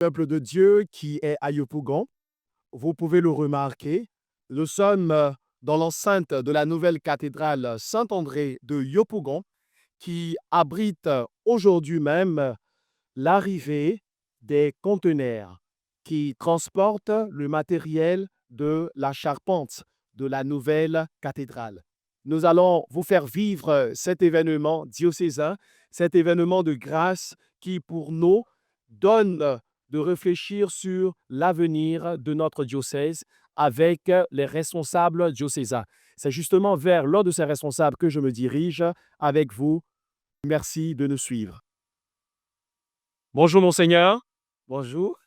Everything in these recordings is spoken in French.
Peuple de Dieu qui est à Yopougon. Vous pouvez le remarquer, nous sommes dans l'enceinte de la nouvelle cathédrale Saint-André de Yopougon qui abrite aujourd'hui même l'arrivée des conteneurs qui transportent le matériel de la charpente de la nouvelle cathédrale. Nous allons vous faire vivre cet événement diocésain, cet événement de grâce qui pour nous donne de réfléchir sur l'avenir de notre diocèse avec les responsables diocésains. C'est justement vers l'un de ces responsables que je me dirige avec vous. Merci de nous suivre. Bonjour Monseigneur. Bonjour.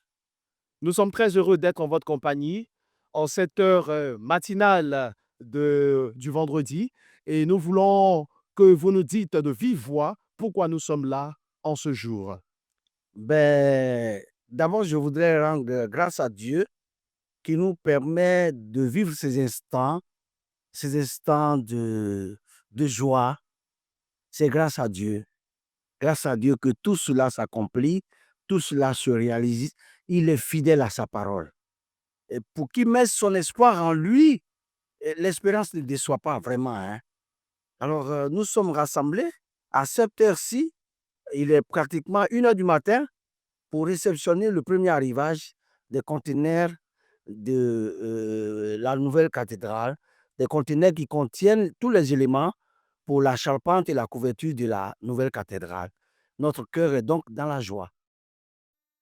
Nous sommes très heureux d'être en votre compagnie en cette heure matinale du vendredi et nous voulons que vous nous dites de vive voix pourquoi nous sommes là en ce jour. D'abord, je voudrais rendre grâce à Dieu qui nous permet de vivre ces instants de joie. C'est grâce à Dieu que tout cela s'accomplit, tout cela se réalise. Il est fidèle à sa parole. Et pour qui met son espoir en lui, l'espérance ne déçoit pas vraiment, hein. Alors, nous sommes rassemblés à cette heure-ci. Il est pratiquement 1 heure du matin pour réceptionner le premier arrivage des conteneurs de la nouvelle cathédrale, des conteneurs qui contiennent tous les éléments pour la charpente et la couverture de la nouvelle cathédrale. Notre cœur est donc dans la joie.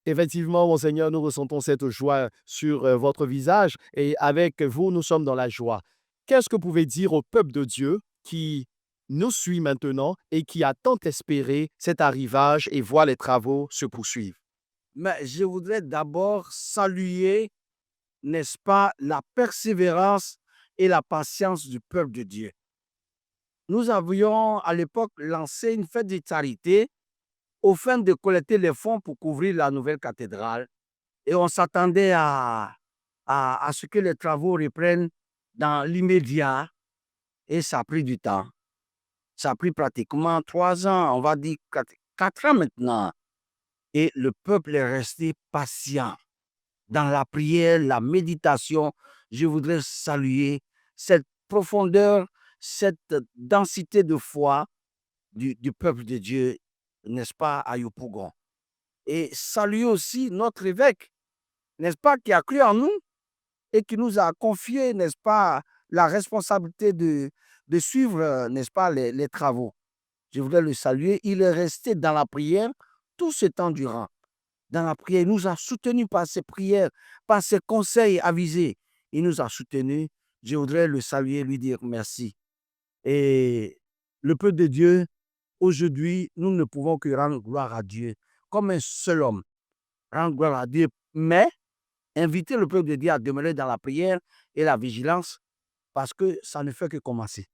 Effectivement, Monseigneur, nous ressentons cette joie sur votre visage et avec vous, nous sommes dans la joie. Qu'est-ce que vous pouvez dire au peuple de Dieu qui nous suit maintenant et qui a tant espéré cet arrivage et voit les travaux se poursuivre? Mais je voudrais d'abord saluer, n'est-ce pas, la persévérance et la patience du peuple de Dieu. Nous avions à l'époque lancé une fête de charité au fin de collecter les fonds pour couvrir la nouvelle cathédrale et on s'attendait à ce que les travaux reprennent dans l'immédiat et ça a pris du temps. Ça a pris pratiquement 3 ans, on va dire 4 ans maintenant. Et le peuple est resté patient dans la prière, la méditation. Je voudrais saluer cette profondeur, cette densité de foi du peuple de Dieu, n'est-ce pas, à Yopougon. Et saluer aussi notre évêque, n'est-ce pas, qui a cru en nous et qui nous a confié, n'est-ce pas, la responsabilité de suivre, n'est-ce pas, les travaux. Je voudrais le saluer. Il est resté dans la prière tout ce temps durant. Dans la prière, il nous a soutenus par ses prières, par ses conseils avisés. Il nous a soutenus. Je voudrais le saluer, lui dire merci. Et le peuple de Dieu, aujourd'hui, nous ne pouvons que rendre gloire à Dieu comme un seul homme. Rendre gloire à Dieu, mais inviter le peuple de Dieu à demeurer dans la prière et la vigilance parce que ça ne fait que commencer.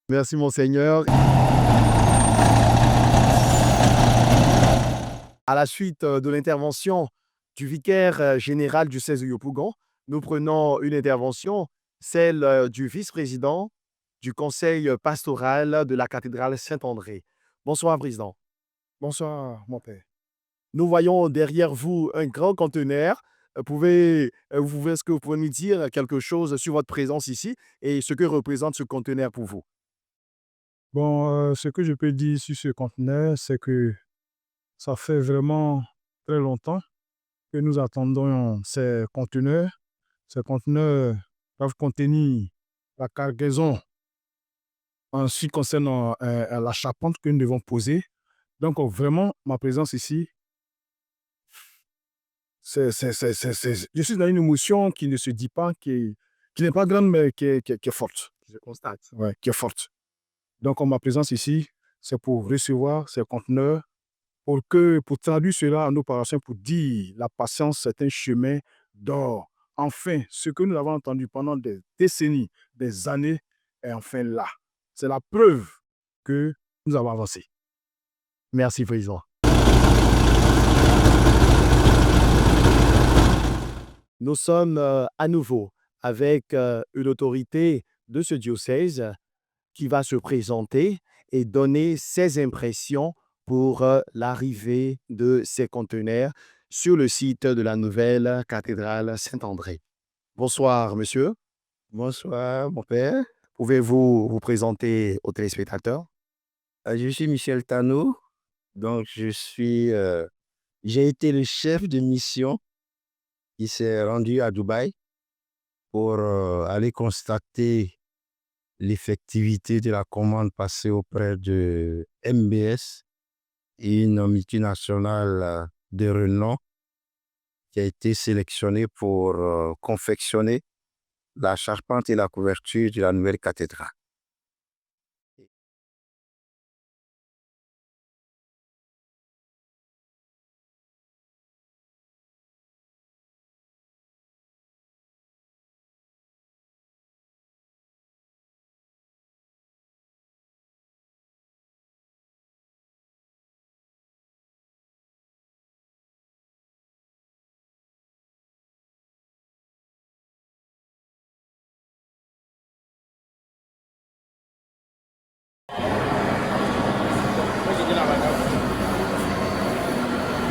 Merci, Monseigneur. À la suite de l'intervention du vicaire général du diocèse de Yopougon, nous prenons une intervention, celle du vice-président du conseil pastoral de la cathédrale Saint-André. Bonsoir, président. Bonsoir, mon père. Nous voyons derrière vous un grand conteneur. Est-ce que vous pouvez nous dire quelque chose sur votre présence ici et ce que représente ce conteneur pour vous? Bon, ce que je peux dire sur ce conteneur, c'est que ça fait vraiment très longtemps que nous attendons ces conteneurs. Ces conteneurs doivent contenir la cargaison en ce qui concerne la charpente que nous devons poser. Donc, vraiment, ma présence ici, je suis dans une émotion qui ne se dit pas, qui n'est pas grande, mais qui est forte. Je constate. Ouais, qui est forte. Donc, ma présence ici, c'est pour recevoir ces conteneurs, pour traduire cela à nos paroissiens, pour dire la patience, c'est un chemin d'or. Enfin, ce que nous avons entendu pendant des décennies, des années, est enfin là. C'est la preuve que nous avons avancé. Merci, président. Nous sommes à nouveau avec une autorité de ce diocèse qui va se présenter et donner ses impressions pour l'arrivée de ces conteneurs sur le site de la nouvelle cathédrale Saint-André. Bonsoir, monsieur. Bonsoir, mon père. Pouvez-vous vous présenter aux téléspectateurs? Je suis Michel Tano. Donc, j'ai été le chef de mission qui s'est rendu à Dubaï pour aller constater l'effectivité de la commande passée auprès de MBS, une multinationale de renom qui a été sélectionnée pour confectionner la charpente et la couverture de la nouvelle cathédrale.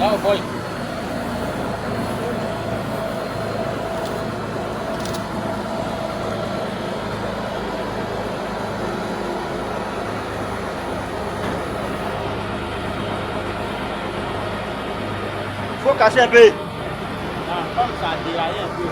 Il faut cacher un peu. Comme ça a déraillé un peu.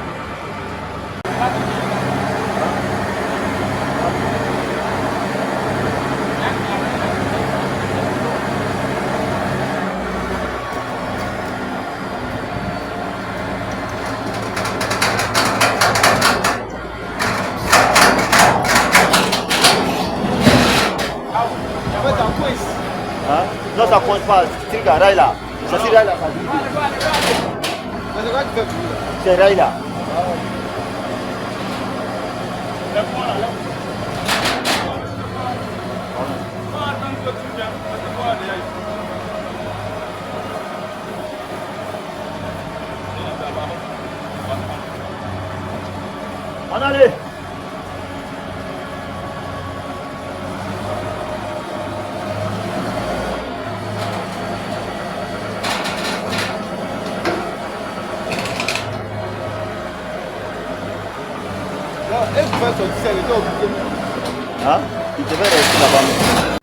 Hein? Non, ça ne compte pas. C'est un rail là. C'est ce rail là. C'est rail là. En allez. Hein? Il devait rester là-bas.